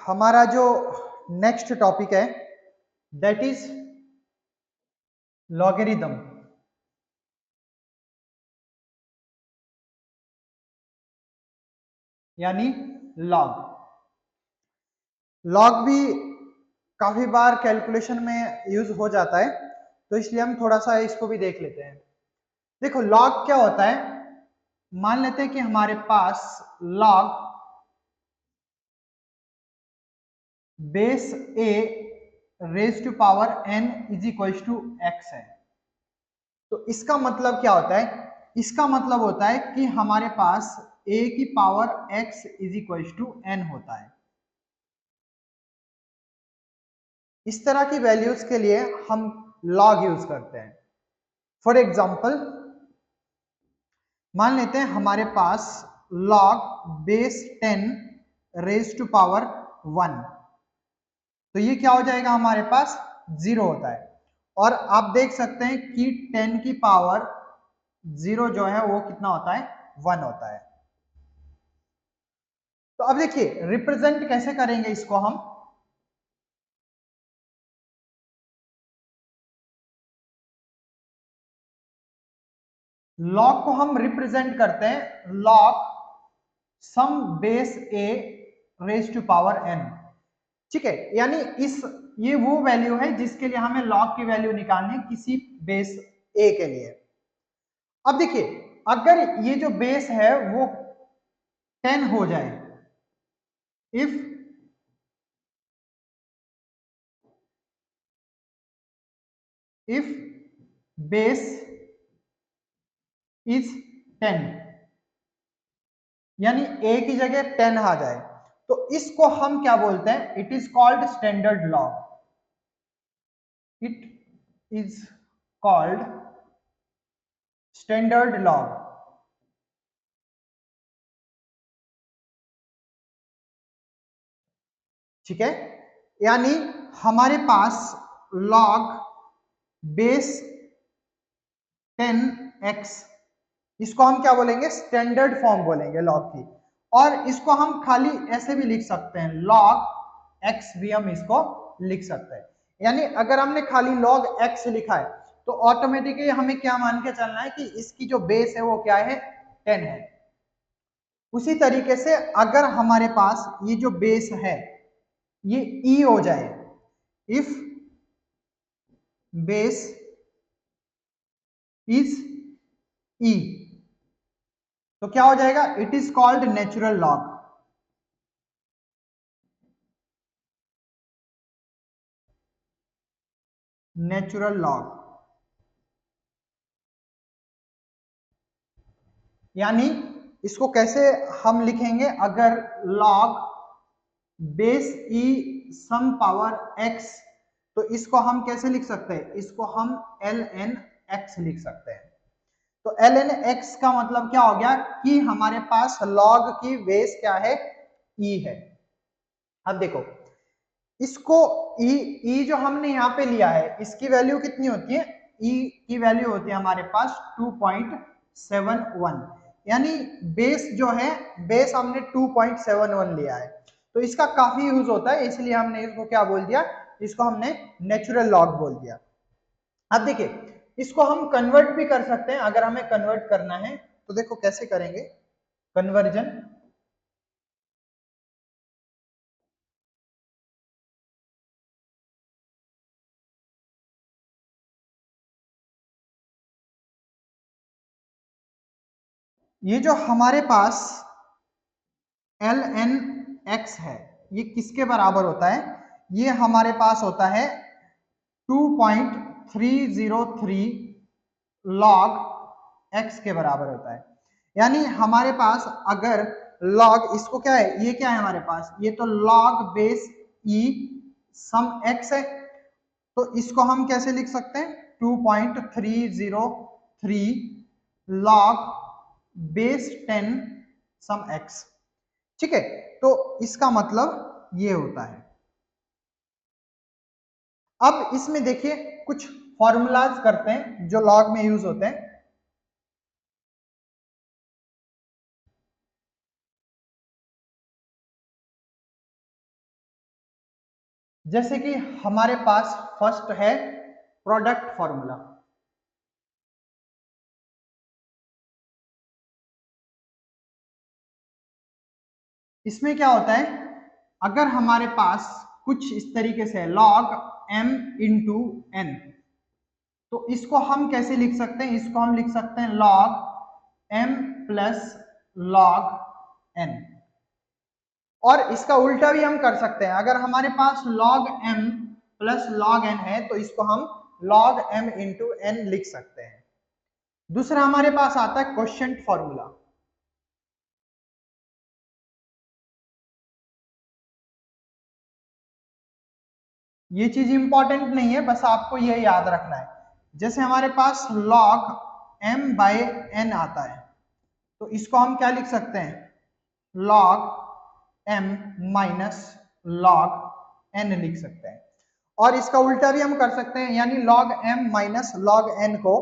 हमारा जो next topic है दैट इज लॉगरिदम। यानी लॉग। लॉग भी काफी बार कैलकुलेशन में यूज हो जाता है, तो इसलिए हम थोड़ा सा इसको भी देख लेते हैं। देखो लॉग क्या होता है, मान लेते हैं कि हमारे पास log base a raise to power n is equal to x है। तो इसका मतलब क्या होता है, इसका मतलब होता है कि हमारे पास a की power x is equal to n होता है। इस तरह की वैल्यूज के लिए हम लॉग यूज करते हैं। फॉर एग्जाम्पल मान लेते हैं हमारे पास log base 10 raise to power 1, तो ये क्या हो जाएगा, हमारे पास 0 होता है। और आप देख सकते हैं कि 10 की पावर 0 जो है वो कितना होता है, 1 होता है। तो अब देखिए रिप्रेजेंट कैसे करेंगे इसको हम। लॉग को हम रिप्रेजेंट करते हैं log some base a raise to power n। ठीक है, यानी ये वो वैल्यू है जिसके लिए हमें लॉग की वैल्यू निकालनी है किसी बेस ए के लिए। अब देखिए अगर ये जो बेस है वो 10 हो जाए, इफ बेस इज 10, यानी a की जगह 10 आ जाए, तो इसको हम क्या बोलते हैं, it is called standard log. It is called standard log. ठीक है, यानी हमारे पास लॉग बेस 10x, इसको हम क्या बोलेंगे, स्टैंडर्ड फॉर्म बोलेंगे लॉग की। और इसको हम खाली ऐसे भी लिख सकते हैं, लॉग x भी हम इसको लिख सकते हैं। यानी अगर हमने खाली लॉग x लिखा है तो ऑटोमेटिकली हमें क्या मान के चलना है कि इसकी जो बेस है वो क्या है, 10 है। उसी तरीके से अगर हमारे पास ये जो बेस है ये e हो जाए, इफ बेस इज e, तो क्या हो जाएगा, it is called natural log. Natural log यानी इसको कैसे हम लिखेंगे, अगर लॉग बेस ई सम पावर x, तो इसको हम कैसे लिख सकते हैं, इसको हम ln x लिख सकते हैं। तो ln x का मतलब क्या हो गया कि हमारे पास log की बेस क्या है, e है। अब देखो इसको e जो हमने यहाँ पे लिया है इसकी वैल्यू कितनी होती है, e की वैल्यू होती है हमारे पास 2.71, यानी बेस जो है, बेस हमने 2.71 लिया है। तो इसका काफी यूज होता है, इसलिए हमने इसको क्या बोल दिया, इसको हमने नेचुरल लॉग बोल दिया। अब देखिए इसको हम कन्वर्ट भी कर सकते हैं, अगर हमें कन्वर्ट करना है तो देखो कैसे करेंगे कन्वर्जन। ये जो हमारे पास ln x है ये किसके बराबर होता है, ये हमारे पास होता है 2.303 log x के बराबर होता है। यानी हमारे पास अगर log, इसको क्या है, ये क्या है हमारे पास, ये तो log बेस e सम x है, तो इसको हम कैसे लिख सकते हैं, 2.303 log बेस 10 सम x। ठीक है, तो इसका मतलब ये होता है। अब इसमें देखिए कुछ फॉर्मूलाज करते हैं जो लॉग में यूज होते हैं। जैसे कि हमारे पास फर्स्ट है प्रोडक्ट फॉर्मूला। इसमें क्या होता है, अगर हमारे पास कुछ इस तरीके से log m इंटू एन, तो इसको हम कैसे लिख सकते हैं, इसको हम लिख सकते हैं log m plus log n। और इसका उल्टा भी हम कर सकते हैं, अगर हमारे पास log m plus log n है तो इसको हम log m इंटू n लिख सकते हैं। दूसरा हमारे पास आता है क्वोशिएंट फॉर्मूला। ये चीज इंपॉर्टेंट नहीं है, बस आपको ये याद रखना है। जैसे हमारे पास log m बाय n आता है, तो इसको हम क्या लिख सकते हैं, log m minus log n लिख सकते हैं। और इसका उल्टा भी हम कर सकते हैं, यानी log m minus log n को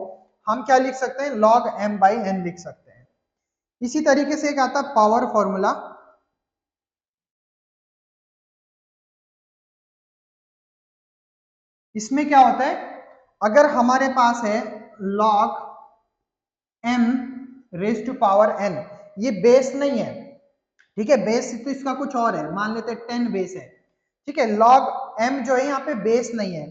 हम क्या लिख सकते हैं, log m बाई n लिख सकते हैं। इसी तरीके से एक आता है पावर फॉर्मूला। इसमें क्या होता है, अगर हमारे पास है log m raise to power n, ये बेस नहीं है, ठीक है, बेस तो इसका कुछ और है, मान लेते हैं 10 बेस है, ठीक है। log m जो है यहाँ पे बेस नहीं है,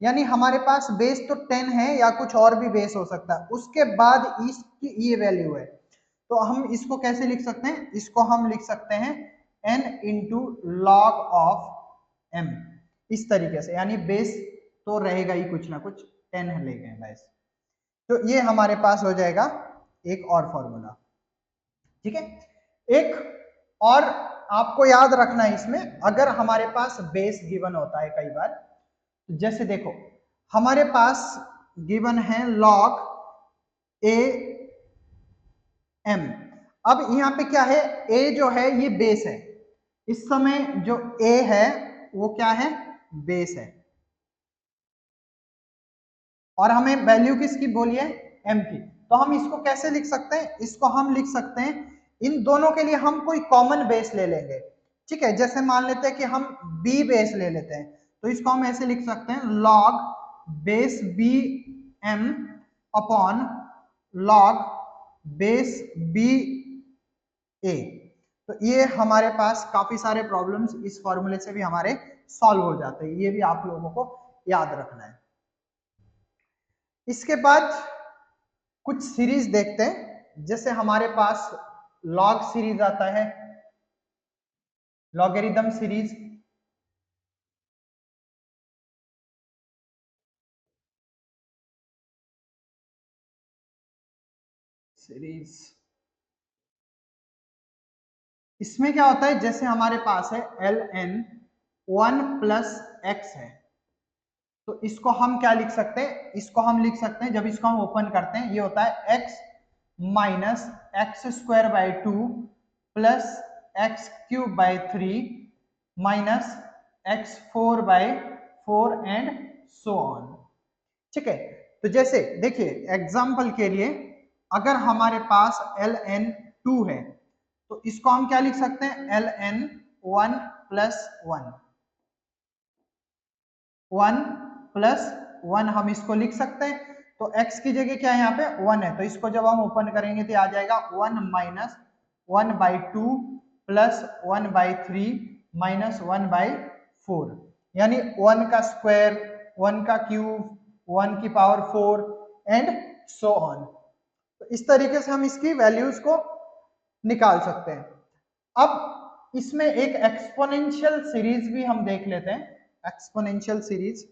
यानी हमारे पास बेस तो 10 है या कुछ और भी बेस हो सकता है, उसके बाद इसकी ये वैल्यू है, तो हम इसको कैसे लिख सकते हैं, इसको हम लिख सकते हैं n into log of m, इस तरीके से, यानी बेस तो रहेगा ही कुछ ना कुछ, 10 ले गए बस। तो ये हमारे पास हो जाएगा एक और फॉर्मूला, ठीक है। एक और आपको याद रखना है इसमें, अगर हमारे पास बेस गिवन होता है कई बार, जैसे देखो हमारे पास गिवन है log a m। अब यहाँ पे क्या है, a जो है ये बेस है, इस समय जो a है वो क्या है, बेस है, और हमें वैल्यू किसकी बोली है, m की। तो हम इसको कैसे लिख सकते हैं, इसको हम लिख सकते हैं, इन दोनों के लिए हम कोई कॉमन बेस ले लेंगे, ठीक है। जैसे मान लेते हैं कि हम b बेस ले लेते हैं, तो इसको हम ऐसे लिख सकते हैं log base b m upon log base b a। तो ये हमारे पास काफी सारे प्रॉब्लम्स इस फॉर्मूले से भी हमारे सॉल्व हो जाते हैं, ये भी आप लोगों को याद रखना है। इसके बाद कुछ सीरीज देखते हैं, जैसे हमारे पास लॉग सीरीज आता है, लॉगरिदम सीरीज, इसमें क्या होता है, जैसे हमारे पास है एल एन 1 प्लस एक्स है, तो इसको हम क्या लिख सकते हैं, इसको हम लिख सकते हैं, जब इसको हम ओपन करते हैं ये होता है x minus x square by 2 plus x cube by 3 minus x 4 by 4 and so on, ठीक है। तो जैसे देखिए एग्जाम्पल के लिए, अगर हमारे पास एल एन 2 है, तो इसको हम क्या लिख सकते हैं, एल एन 1 प्लस 1, 1 प्लस 1 हम इसको लिख सकते हैं। तो x की जगह क्या है, यहाँ पे 1 है, तो इसको जब हम ओपन करेंगे तो आ जाएगा 1 minus 1 by 2 plus 1 by 3 minus 1 by 4, यानी 1 का स्क्वायर, 1 का क्यूब, 1 की पावर 4 एंड सो ऑन। तो इस तरीके से हम इसकी वैल्यूज को निकाल सकते हैं। अब इसमें एक एक्सपोनेंशियल सीरीज भी हम देख लेते हैं, एक्सपोनेंशियल सीरीज।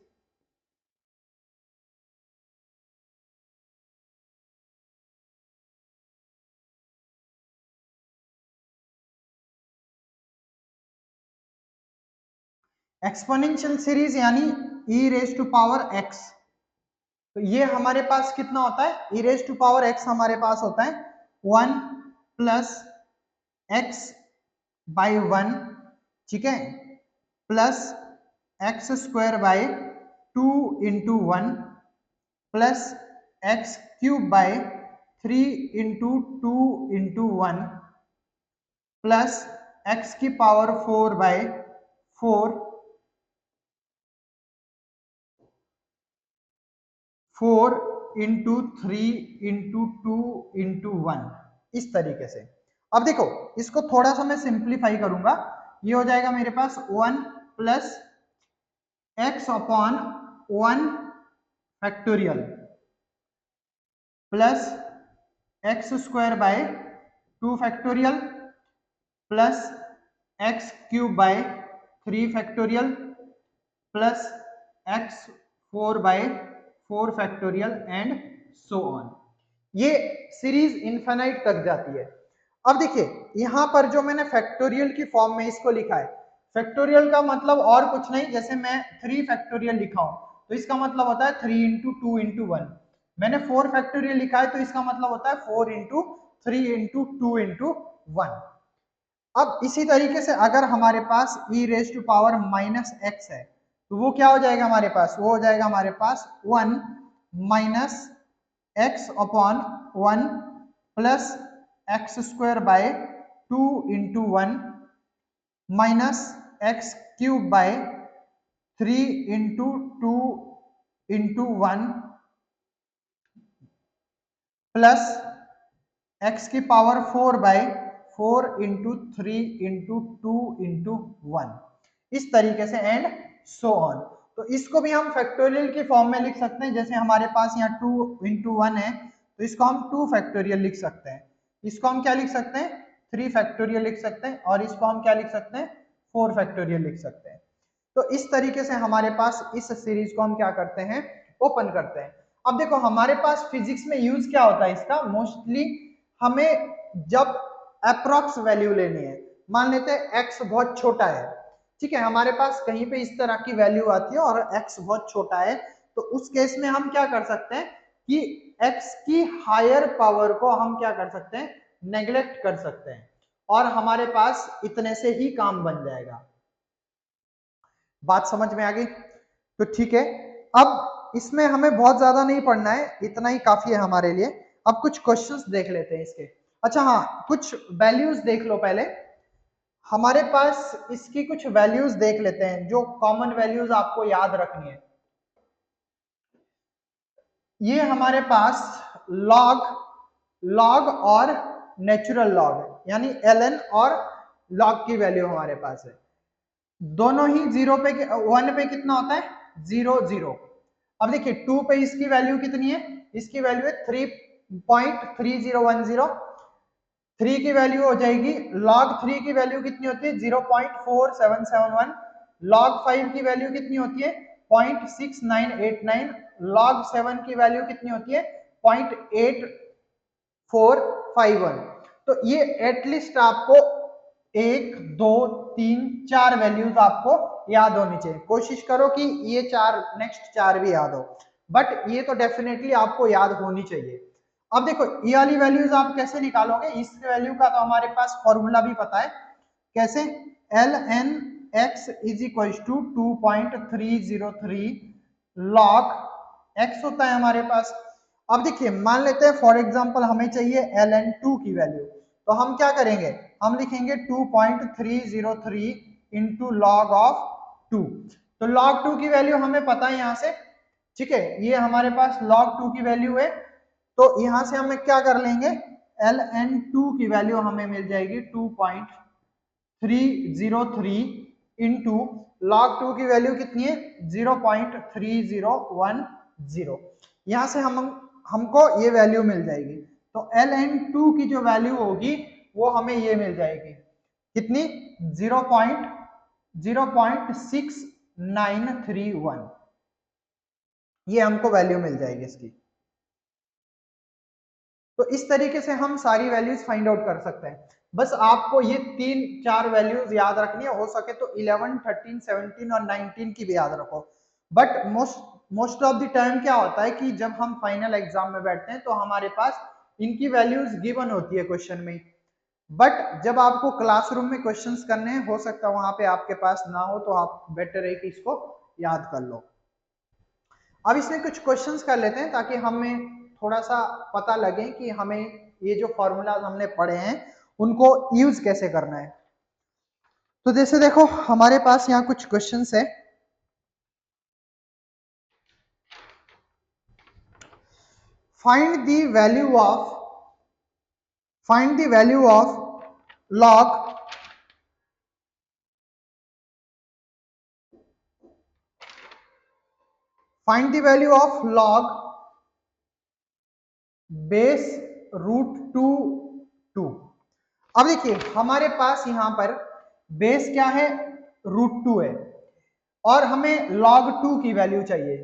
एक्सपोनेंशियल सीरीज यानी e raise to power x, तो ये हमारे पास कितना होता है, e raise to power x हमारे पास होता है 1 प्लस x बाई 1, ठीक है, plus x square by 2 into 1 plus x cube by 3 into 2 into 1 plus x की power 4 by 4 4 into 3 into 2 into 1, इस तरीके से। अब देखो इसको थोड़ा सा मैं सिंप्लीफाई करूंगा, ये हो जाएगा मेरे पास 1 plus x upon 1 factorial plus x square by 2 factorial plus x cube by 3 factorial plus x 4 by 4 factorial and so on. ये सीरीज इनफाइनाइट तक जाती है। अब देखिए यहां पर जो मैंने फैक्टोरियल की फॉर्म में इसको लिखा है, फैक्टोरियल का मतलब और कुछ नहीं, जैसे मैं 3 फैक्टोरियल लिखा हूं तो इसका मतलब होता है 3 इंटू 2 इंटू 1। मैंने 4 फैक्टोरियल लिखा है तो इसका मतलब होता है 4 इंटू 3 इंटू 2 इंटू 1। अब इसी तरीके से अगर हमारे पास e raise to power minus x है तो वो क्या हो जाएगा हमारे पास, वो हो जाएगा हमारे पास 1 minus x upon 1 plus x square by 2 into 1 minus x cube by 3 into 2 into 1 plus x की power 4 by 4 into 3 into 2 into 1, इस तरीके से एंड सो ऑन। तो इसको भी हम फैक्टोरियल की फॉर्म में लिख सकते हैं, जैसे हमारे पास यहाँ 2 इंटू 1 है तो इसको हम 2 फैक्टोरियल लिख सकते हैं, इसको हम क्या लिख सकते हैं 3 फैक्टोरियल लिख सकते हैं, और इसको हम क्या लिख सकते हैं 4 फैक्टोरियल लिख सकते हैं। तो इस तरीके से हमारे पास इस सीरीज को हम क्या करते हैं, ओपन करते हैं। अब देखो हमारे पास फिजिक्स में यूज क्या होता है इसका, मोस्टली हमें जब अप्रॉक्स वैल्यू लेनी है, मान लेते हैं एक्स बहुत छोटा है, ठीक है, हमारे पास कहीं पे इस तरह की वैल्यू आती है और एक्स बहुत छोटा है, तो उस केस में हम क्या कर सकते हैं कि एक्स की हायर पावर को हम क्या कर सकते हैं, नेग्लेक्ट कर सकते हैं, और हमारे पास इतने से ही काम बन जाएगा। बात समझ में आ गई? तो ठीक है, अब इसमें हमें बहुत ज्यादा नहीं पढ़ना है, इतना ही काफी है हमारे लिए। अब कुछ क्वेश्चंस देख लेते हैं इसके। अच्छा हाँ, कुछ वैल्यूज देख लो पहले, हमारे पास इसकी कुछ वैल्यूज देख लेते हैं जो कॉमन वैल्यूज आपको याद रखनी है। ये हमारे पास लॉग, लॉग और नेचुरल लॉग यानी ln और लॉग की वैल्यू हमारे पास है, दोनों ही 0 पे 1 पे कितना होता है 0 0। अब देखिए 2 पे इसकी वैल्यू कितनी है, इसकी वैल्यू है 3.3010, 3 की वैल्यू हो जाएगी, log 3 की वैल्यू कितनी होती है 0.4771, log 5 की वैल्यू कितनी होती है 0.6989, log 7 की वैल्यू कितनी होती है 0.8451। तो ये एटलीस्ट आपको 1 2 3 4 वैल्यूज आपको याद होनी चाहिए, कोशिश करो कि ये चार नेक्स्ट 4 भी याद हो, बट ये तो डेफिनेटली आपको याद होनी चाहिए। अब देखो ये वाली वैल्यूज आप कैसे निकालोगे, इस वैल्यू का तो हमारे पास फॉर्मूला भी पता है, कैसे, L N x is equal to 2.303 log x होता है हमारे पास। अब देखिए मान लेते हैं फॉर एग्जांपल हमें चाहिए एल एन टू की वैल्यू, तो हम क्या करेंगे, हम लिखेंगे 2.303 इंटू लॉग ऑफ 2। तो लॉग 2 की वैल्यू हमें पता है यहाँ से, ठीक है, ये हमारे पास log 2 की वैल्यू है, तो यहां से हमें क्या कर लेंगे, ln2 की वैल्यू हमें मिल जाएगी 2.303 इंटू log 2 की वैल्यू कितनी है 0.3010, यहां से हमको ये वैल्यू मिल जाएगी। तो ln2 की जो वैल्यू होगी वो हमें ये मिल जाएगी कितनी 0.6931, ये हमको वैल्यू मिल जाएगी इसकी। तो इस तरीके से हम सारी वैल्यूज फाइंड आउट कर सकते हैं, बस आपको ये 3 4 वैल्यूज याद रखनी है, हो सके तो 11 13 17 और 19 की भी याद रखो। But most of the time क्या होता है कि जब हम फाइनल एग्जाम में बैठते हैं तो हमारे पास इनकी वैल्यूज गिवन होती है क्वेश्चन में, बट जब आपको क्लासरूम में क्वेश्चंस करने हैं हो सकता है वहां पे आपके पास ना हो, तो आप बेटर है कि इसको याद कर लो। अब इसमें कुछ क्वेश्चंस कर लेते हैं ताकि हमें थोड़ा सा पता लगे कि हमें ये जो फॉर्मूलाज हमने पढ़े हैं उनको यूज कैसे करना है। तो जैसे देखो हमारे पास यहाँ कुछ क्वेश्चंस है, find the value of log base root 2। अब देखिए हमारे पास यहां पर बेस क्या है, √2 है और हमें log 2 की वैल्यू चाहिए।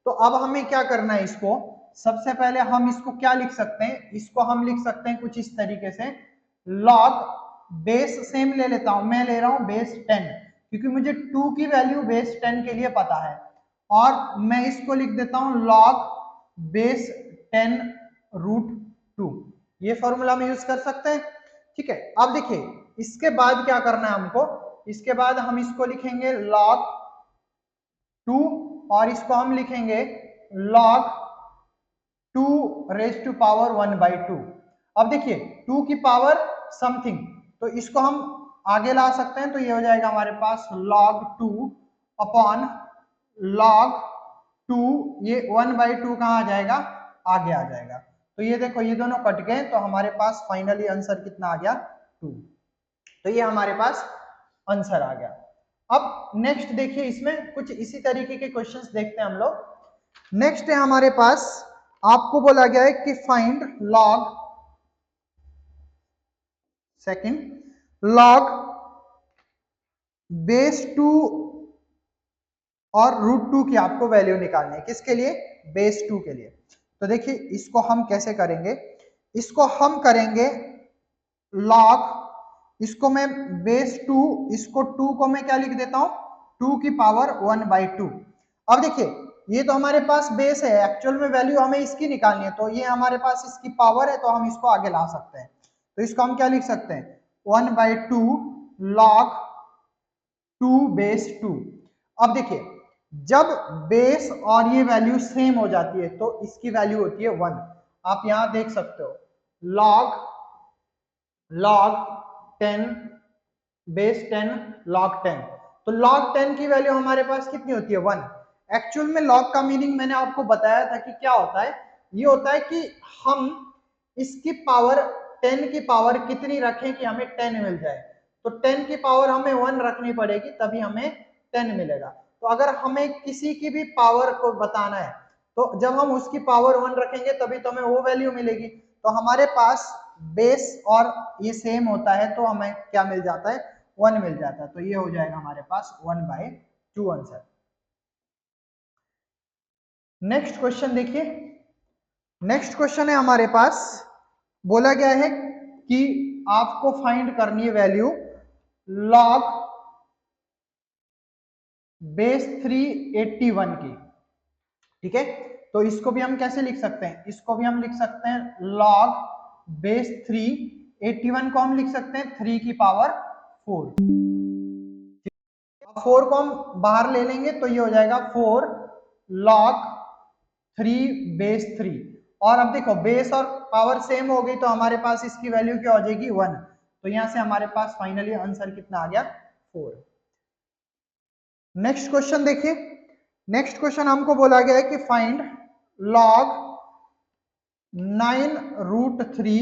तो अब हमें क्या करना है, इसको सबसे पहले हम इसको क्या लिख सकते हैं, इसको हम लिख सकते हैं कुछ इस तरीके से, log बेस सेम ले लेता हूं, मैं ले रहा हूं बेस 10 क्योंकि मुझे 2 की वैल्यू बेस 10 के लिए पता है, और मैं इसको लिख देता हूं log बेस 10 √2। ये फॉर्मूला में यूज कर सकते हैं, ठीक है। अब देखिए इसके बाद क्या करना है हमको, इसके बाद हम इसको लिखेंगे log 2 और इसको हम लिखेंगे log 2⁻1/2। अब देखिए 2 की पावर समथिंग, तो इसको हम आगे ला सकते हैं, तो ये हो जाएगा हमारे पास log 2 अपॉन log 2, ये 1/2 कहाँ आ जाएगा, आगे आ जाएगा। तो ये देखो ये दोनों कट गए, तो हमारे पास फाइनली आंसर कितना आ गया, 2। तो ये हमारे पास आंसर आ गया। अब नेक्स्ट देखिए, इसमें कुछ इसी तरीके के क्वेश्चंस देखते हैं हम लोग। नेक्स्ट है हमारे पास, आपको बोला गया है कि फाइंड log बेस 2 और √2 की आपको वैल्यू निकालनी है, किसके लिए, बेस 2 के लिए। तो देखिए इसको हम कैसे करेंगे, इसको हम करेंगे log, इसको मैं बेस 2, इसको 2 को मैं क्या लिख देता हूं, 2 की पावर 1/2। अब देखिए ये तो हमारे पास बेस है, एक्चुअल में वैल्यू हमें इसकी निकालनी है, तो ये हमारे पास इसकी पावर है, तो हम इसको आगे ला सकते हैं। तो इसको हम क्या लिख सकते हैं, 1/2 log 2 बेस 2। अब देखिए जब बेस और ये वैल्यू सेम हो जाती है तो इसकी वैल्यू होती है 1। आप यहां देख सकते हो log 10 बेस 10 log 10, तो log 10 की वैल्यू हमारे पास कितनी होती है, 1। एक्चुअल में log का मीनिंग मैंने आपको बताया था कि क्या होता है, ये होता है कि हम इसकी पावर 10 की पावर कितनी रखें कि हमें 10 मिल जाए। तो 10 की पावर हमें 1 रखनी पड़ेगी तभी हमें 10 मिलेगा। तो अगर हमें किसी की भी पावर को बताना है तो जब हम उसकी पावर 1 रखेंगे तभी तो हमें वो वैल्यू मिलेगी। तो हमारे पास बेस और ये सेम होता है तो हमें क्या मिल जाता है, 1 मिल जाता है। तो ये हो जाएगा हमारे पास 1/2 आंसर। नेक्स्ट क्वेश्चन देखिए, नेक्स्ट क्वेश्चन है हमारे पास, बोला गया है कि आपको फाइंड करनी है वैल्यू log बेस 381 की, ठीक है। तो इसको भी हम कैसे लिख सकते हैं, इसको भी हम लिख सकते हैं log बेस 381 को हम लिख सकते हैं 3 की पावर 4। 4 को हम बाहर ले लेंगे तो ये हो जाएगा 4 log 3 बेस 3। और अब देखो बेस और पावर सेम हो गई तो हमारे पास इसकी वैल्यू क्या हो जाएगी, 1। तो यहां से हमारे पास फाइनली आंसर कितना आ गया, 4। नेक्स्ट क्वेश्चन देखिए, नेक्स्ट क्वेश्चन हमको बोला गया है कि फाइंड log 9√3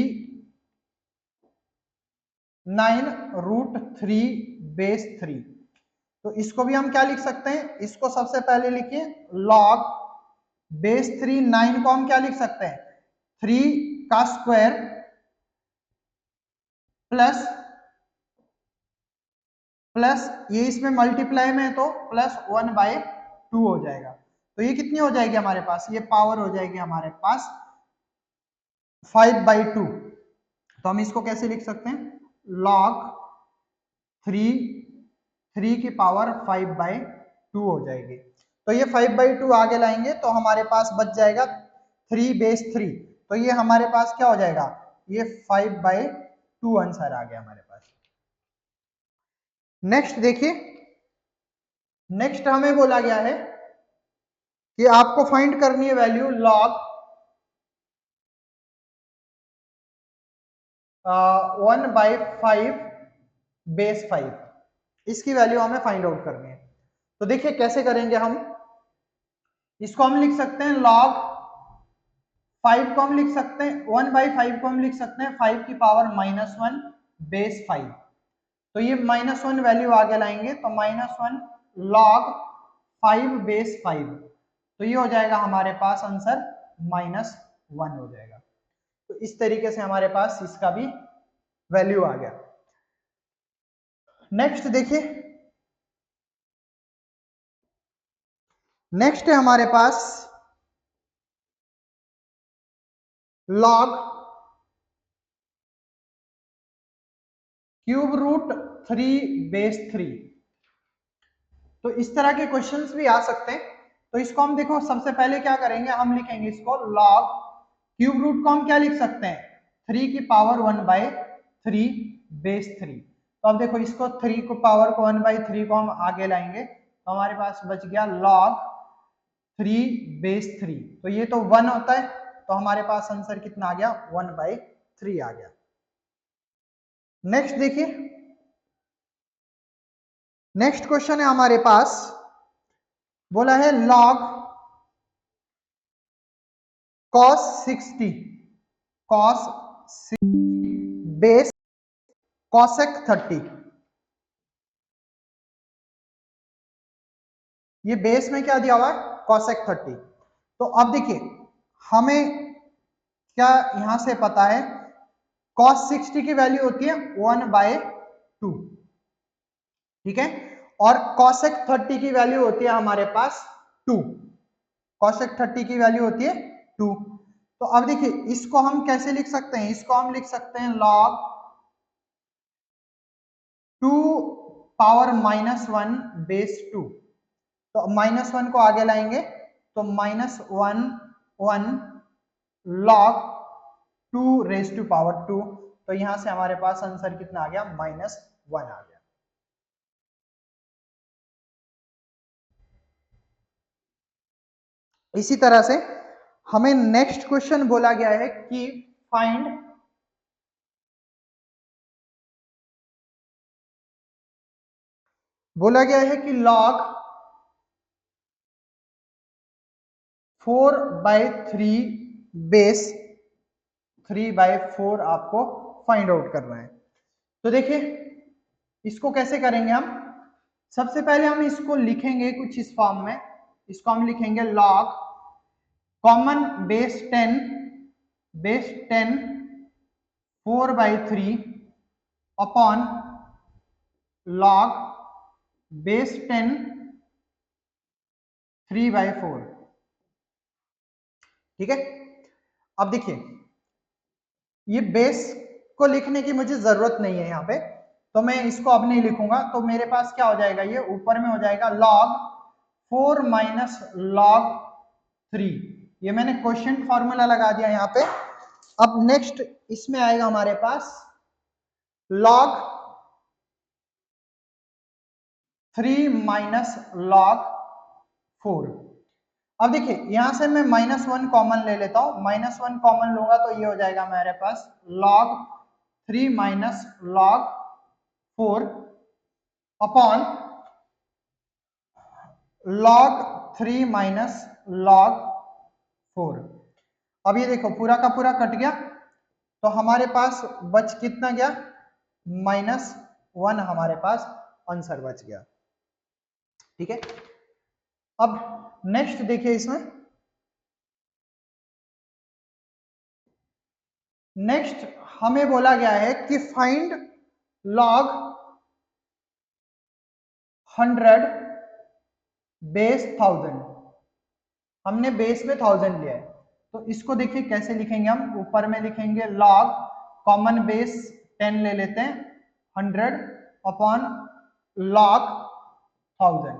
बेस 3। तो इसको भी हम क्या लिख सकते हैं, इसको सबसे पहले लिखिए log बेस 3 9 को हम क्या लिख सकते हैं, 3 का स्क्वायर प्लस ये इसमें मल्टीप्लाई में है तो प्लस 1/2 हो जाएगा। तो ये कितनी हो जाएगी हमारे पास, ये पावर हो जाएगी हमारे पास 5/2। तो हम इसको कैसे लिख सकते हैं, log 3 की पावर 5/2 हो जाएगी। तो ये 5/2 आगे लाएंगे तो हमारे पास बच जाएगा 3 बेस 3। तो ये हमारे पास क्या हो जाएगा, ये 5/2 आंसर आ गया हमारे पास। नेक्स्ट देखिए, नेक्स्ट हमें बोला गया है कि आपको फाइंड करनी है वैल्यू log 1/5 बेस 5। इसकी वैल्यू हमें फाइंड आउट करनी है। तो देखिए कैसे करेंगे हम, इसको हम लिख सकते हैं log 5 को हम लिख सकते हैं 1/5 को हम लिख सकते हैं 5 की पावर -1 बेस 5। तो ये -1 वैल्यू आगे लाएंगे तो -1 log 5 बेस 5, तो ये हो जाएगा हमारे पास आंसर -1 हो जाएगा। तो इस तरीके से हमारे पास इसका भी वैल्यू आ गया। नेक्स्ट देखिए, नेक्स्ट है हमारे पास log क्यूब रूट 3 बेस 3। तो इस तरह के क्वेश्चंस भी आ सकते हैं। तो इसको हम देखो सबसे पहले क्या करेंगे, हम लिखेंगे इसको log क्यूब रूट को हम क्या लिख सकते हैं 3 की पावर 1/3 बेस 3। तो अब देखो इसको 3 को पावर को 1/3 को हम आगे लाएंगे तो हमारे पास बच गया log 3 बेस 3। तो ये तो 1 होता है, तो हमारे पास आंसर कितना आ गया 1/3 आ गया। नेक्स्ट देखिए, नेक्स्ट क्वेश्चन है हमारे पास, बोला है log cos 60 बेस cosec 30। ये बेस में क्या दिया हुआ है cosec 30। तो अब देखिए हमें क्या यहां से पता है cos 60 की वैल्यू होती है 1/2, ठीक है, और cosec 30 की वैल्यू होती है हमारे पास 2। cosec 30 की वैल्यू होती है 2। तो अब देखिए इसको हम कैसे लिख सकते हैं, इसको हम लिख सकते हैं log 2 पावर -1 बेस 2। तो -1 को आगे लाएंगे तो -1 log 2 रेज टू पावर 2। तो यहां से हमारे पास आंसर कितना आ गया -1 आ गया। इसी तरह से हमें नेक्स्ट क्वेश्चन बोला गया है कि फाइंड बोला गया है कि log 4/3 बेस 3/4 आपको फाइंड आउट करना है। तो देखिए इसको कैसे करेंगे हम, सबसे पहले हम इसको लिखेंगे कुछ इस फॉर्म में। इसको हम लिखेंगे log common base 10 4/3 upon log base 10 3/4, ठीक है। अब देखिए ये बेस को लिखने की मुझे जरूरत नहीं है यहाँ पे, तो मैं इसको अब नहीं लिखूंगा। तो मेरे पास क्या हो जाएगा, ये ऊपर में हो जाएगा log 4 माइनस log 3। ये मैंने क्वेश्चन फॉर्मूला लगा दिया यहाँ पे। अब नेक्स्ट इसमें आएगा हमारे पास log 3 माइनस log 4। अब देखिए यहां से मैं -1 कॉमन ले लेता हूं, -1 कॉमन लूंगा तो ये हो जाएगा मेरे पास log 3 minus log 4 upon log 3 minus log 4। अब ये देखो पूरा का पूरा कट गया, तो हमारे पास बच कितना गया -1 हमारे पास आंसर बच गया, ठीक है। अब नेक्स्ट देखिए इसमें, नेक्स्ट हमें बोला गया है कि फाइंड log 100 बेस 1000। हमने बेस में 1000 लिया है, तो इसको देखिए कैसे लिखेंगे हम। ऊपर में लिखेंगे log कॉमन बेस 10 ले लेते हैं 100 अपॉन log 1000,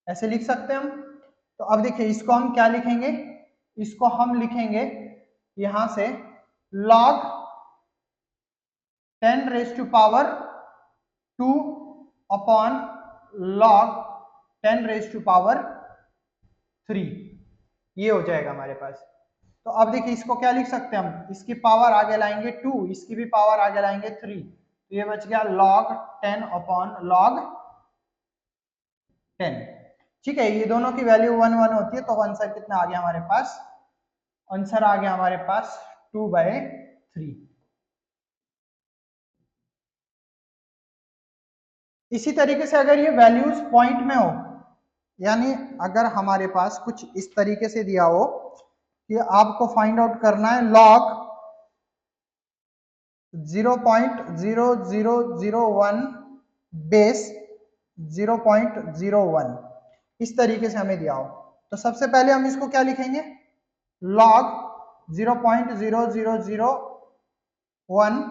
ऐसे लिख सकते हैं हम। तो अब देखिए इसको हम क्या लिखेंगे, इसको हम लिखेंगे यहां से log 10 raise to power 2 upon log 10 raise to power 3, ये हो जाएगा हमारे पास। तो अब देखिए इसको क्या लिख सकते हैं हम, इसकी पावर आगे लाएंगे 2, इसकी भी पावर आगे लाएंगे 3, तो ये बच गया log 10 अपॉन log 10, ठीक है। ये दोनों की वैल्यू 1 1 होती है, तो आंसर कितना आ गया हमारे पास, आंसर आ गया हमारे पास 2/3। इसी तरीके से अगर ये वैल्यूज पॉइंट में हो, यानी अगर हमारे पास कुछ इस तरीके से दिया हो कि आपको फाइंड आउट करना है लॉग 0.0001 बेस 0.01, इस तरीके से हमें दिया हो, तो सबसे पहले हम इसको क्या लिखेंगे, लॉग 0.0001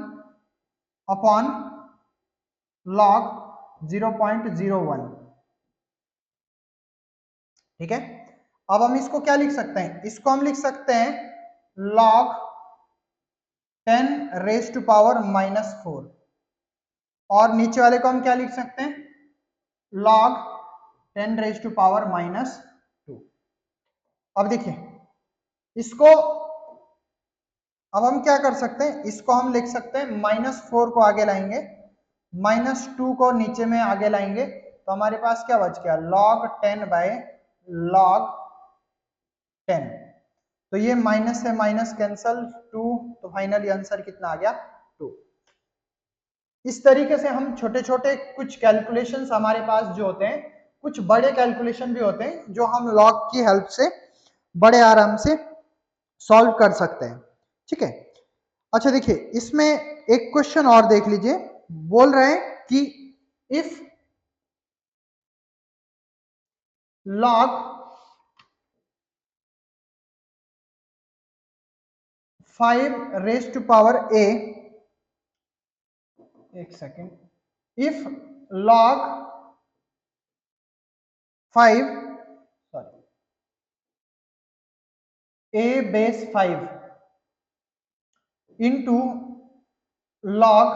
अपॉन लॉग 0.01। ठीक है, अब हम इसको क्या लिख सकते हैं, इसको हम लिख सकते हैं log 10⁻⁻⁴, और नीचे वाले को हम क्या लिख सकते हैं, log 10⁻⁻²। अब देखिए इसको, अब हम क्या कर सकते हैं, इसको हम लिख सकते हैं -4 को आगे लाएंगे, -2 को नीचे में आगे लाएंगे, तो हमारे पास क्या बच गया, log 10/log 10। तो ये माइनस से माइनस कैंसल 2, तो फाइनली आंसर कितना आ गया 2। इस तरीके से हम छोटे छोटे कुछ कैलकुलेशंस हमारे पास जो होते हैं, कुछ बड़े कैलकुलेशन भी होते हैं जो हम लॉग की हेल्प से बड़े आराम से सॉल्व कर सकते हैं। ठीक है, अच्छा देखिए इसमें एक क्वेश्चन और देख लीजिए, बोल रहे हैं कि इफ log 5⁻⁴, एक second, if log 5 sorry a⁻5 into log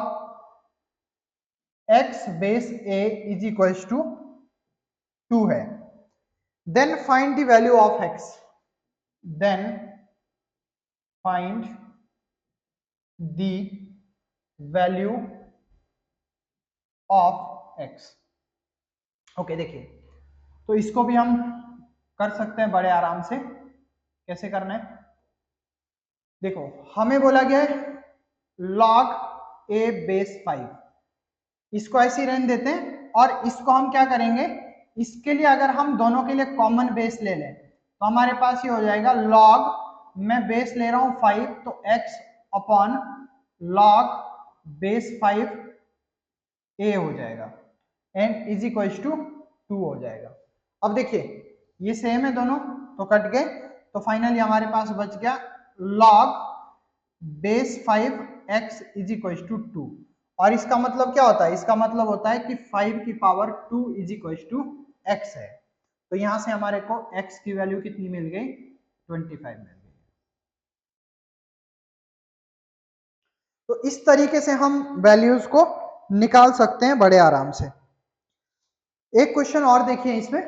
x⁻a is equal to 2 है, then find the value of x, then find the value of x। Okay देखिए, तो इसको भी हम कर सकते हैं बड़े आराम से। कैसे करना है, देखो हमें बोला गया है log a⁻5, इसको ऐसे ही रहने देते हैं, और इसको हम क्या करेंगे, इसके लिए अगर हम दोनों के लिए कॉमन बेस ले लें तो हमारे पास ये हो जाएगा log, मैं बेस ले रहा हूं 5, तो x upon log base 5 a हो जाएगा, एंड इज इक्वल टू 2 हो जाएगा। अब देखिए ये सेम है दोनों, तो कट गए, तो फाइनली हमारे पास बच गया log base 5 x is equal to 2, और इसका मतलब क्या होता है, इसका मतलब होता है कि 5 की power 2 is equal to x है, तो यहां से हमारे को x की वैल्यू कितनी मिल गई, 25 मिल गई। तो इस तरीके से हम वैल्यूज को निकाल सकते हैं बड़े आराम से। एक क्वेश्चन और देखिए, इसमें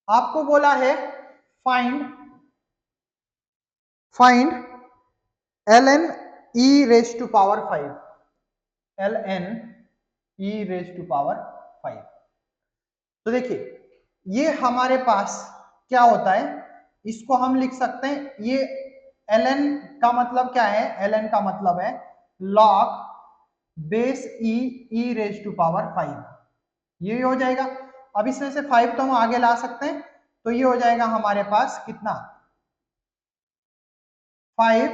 आपको बोला है find ln e⁻⁵, ln e⁻⁵। तो देखिए ये हमारे पास क्या होता है, इसको हम लिख सकते हैं, ये ln का मतलब क्या है, ln का मतलब है log बेस e⁻⁵, ये हो जाएगा। अब इसमें से 5 तो हम आगे ला सकते हैं, तो ये हो जाएगा हमारे पास कितना, 5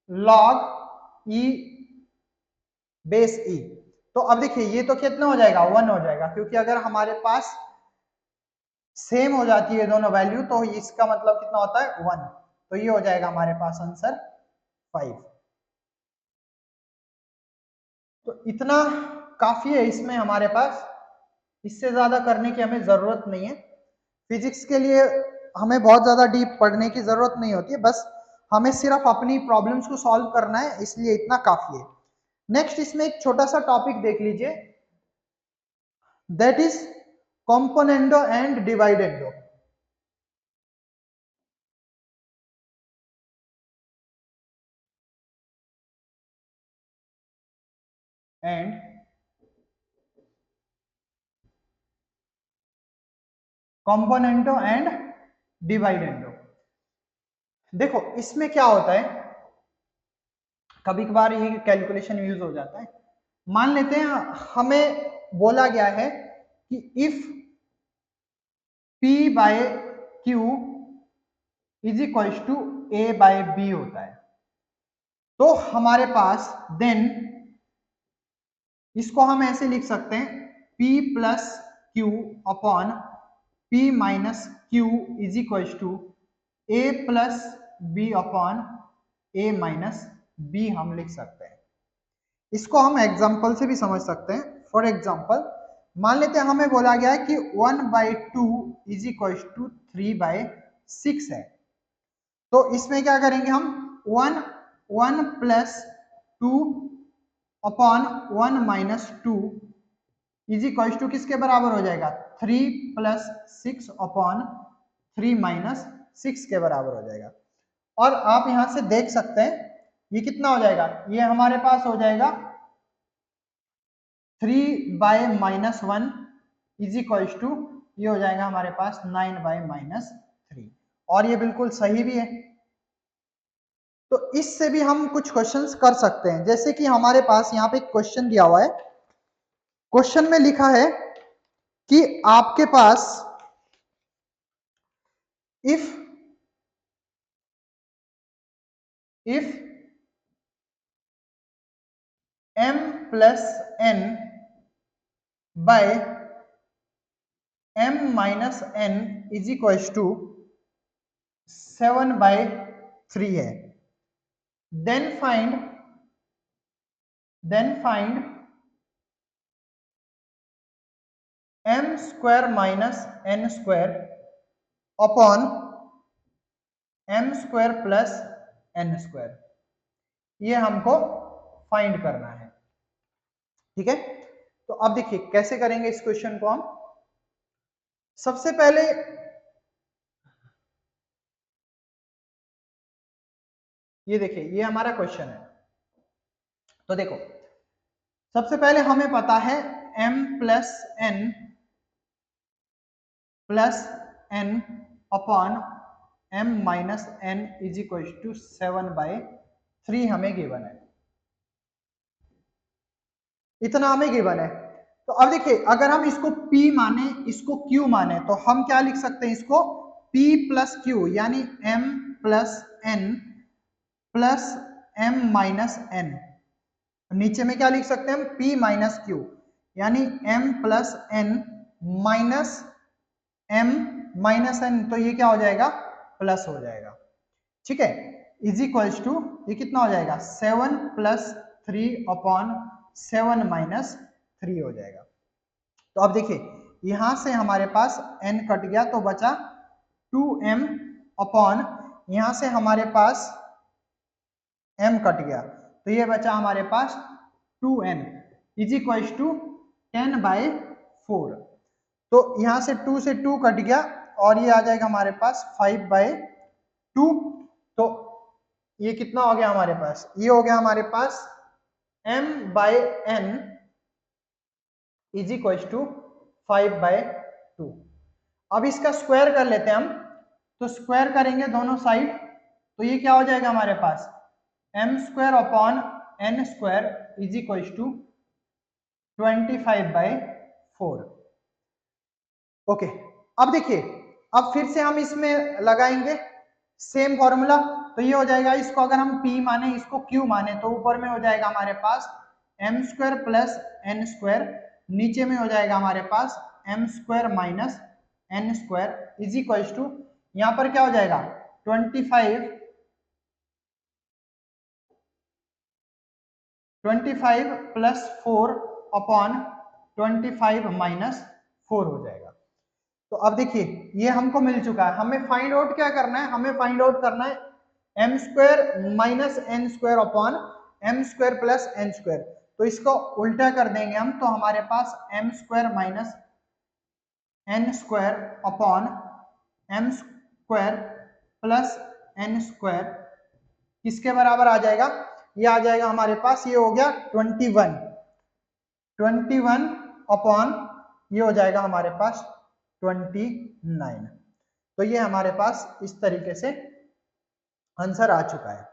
log e⁻e। तो अब देखिए ये तो कितना हो जाएगा, 1 हो जाएगा, क्योंकि अगर हमारे पास सेम हो जाती है दोनों वैल्यू तो इसका मतलब कितना होता है, 1, तो ये हो जाएगा हमारे पास आंसर 5। तो इतना काफी है इसमें हमारे पास, इससे ज्यादा करने की हमें जरूरत नहीं है। फिजिक्स के लिए हमें बहुत ज्यादा डीप पढ़ने की जरूरत नहीं होती है, बस हमें सिर्फ अपनी प्रॉब्लम्स को सॉल्व करना है, इसलिए इतना काफी है। नेक्स्ट इसमें एक छोटा सा टॉपिक देख लीजिए, that is componendo and dividendo. And componendo and dividendo. देखो इसमें क्या होता है, कभी कभार ये कैलकुलेशन यूज हो जाता है। मान लेते हैं हमें बोला गया है कि if P by Q is equal to A by B होता है, तो हमारे पास देन इसको हम ऐसे लिख सकते हैं P plus Q upon P minus Q is equal to A plus B upon A minus B हम लिख सकते हैं। इसको हम एग्जाम्पल से भी समझ सकते हैं। फॉर एग्जाम्पल मान लेते हैं हमें बोला गया है कि 1/2 इज इक्वल टू 3/6 है, तो इसमें क्या करेंगे हम 1 plus 2 upon 1 minus 2 is equal to किसके बराबर हो जाएगा 3 प्लस 6 अपॉन 3 माइनस 6 के बराबर हो जाएगा। और आप यहां से देख सकते हैं ये कितना हो जाएगा, ये हमारे पास हो जाएगा 3/-1 इज इक्वल टू ये हो जाएगा हमारे पास 9/-3, और ये बिल्कुल सही भी है। तो इससे भी हम कुछ क्वेश्चंस कर सकते हैं, जैसे कि हमारे पास यहाँ पे एक क्वेश्चन दिया हुआ है। क्वेश्चन में लिखा है कि आपके पास if m plus n by m minus n is equal to 7/3 है, then find m square minus n square upon m square plus n square, ये हमको फाइंड करना है। ठीक है, तो अब देखिए कैसे करेंगे इस क्वेश्चन को हम। सबसे पहले ये देखिए ये हमारा क्वेश्चन है, तो देखो सबसे पहले हमें पता है m plus n upon m minus n is equal to 7/3 हमें गिवन है, इतना हमें गिवन है। तो अब देखिए अगर हम इसको P माने इसको Q माने तो हम क्या लिख सकते हैं, इसको P प्लस Q यानी m plus n plus m minus n, नीचे में क्या लिख सकते हैं हम P माइनस Q यानी m plus n minus m minus n, तो ये क्या हो जाएगा प्लस हो जाएगा। ठीक है, इज इक्वल्स टू ये कितना हो जाएगा 7 प्लस 3 अपॉन 7 माइनस 3 हो जाएगा। तो अब देखिए यहां से हमारे पास n कट गया तो बचा 2m अपॉन यहां से हमारे पास m कट गया तो ये बचा हमारे पास 2n इज इक्वल टू 10/4। तो यहां से 2 से 2 कट गया और ये आ जाएगा हमारे पास 5/2। तो ये कितना हो गया हमारे पास, ये हो गया हमारे पास m/n इज इक्वल टू 5/2। अब इसका स्क्वायर कर लेते हैं हम, तो स्क्वायर करेंगे दोनों साइड, तो ये क्या हो जाएगा हमारे पास m square upon n square is equal to 25/4। Okay, अब देखिए अब फिर से हम इसमें लगाएंगे सेम फॉर्मूला, तो ये हो जाएगा इसको अगर हम P माने इसको Q माने तो ऊपर में हो जाएगा हमारे पास m square plus n square, नीचे में हो जाएगा हमारे पास m square minus n square is equal to यहाँ पर क्या हो जाएगा 25 प्लस 4 अपॉन 25 माइनस 4 हो जाएगा। तो अब देखिए ये हमको मिल चुका है, हमें फाइंड आउट क्या करना है, हमें फाइंड आउट करना है m square minus n square upon m square plus n square. तो इसको उल्टा कर देंगे हम, तो हमारे पास m square minus n square upon m square plus n square किसके बराबर आ जाएगा, ये आ जाएगा हमारे पास, ये हो गया 21 अपॉन ये हो जाएगा हमारे पास 29। तो ये हमारे पास इस तरीके से आंसर आ चुका है।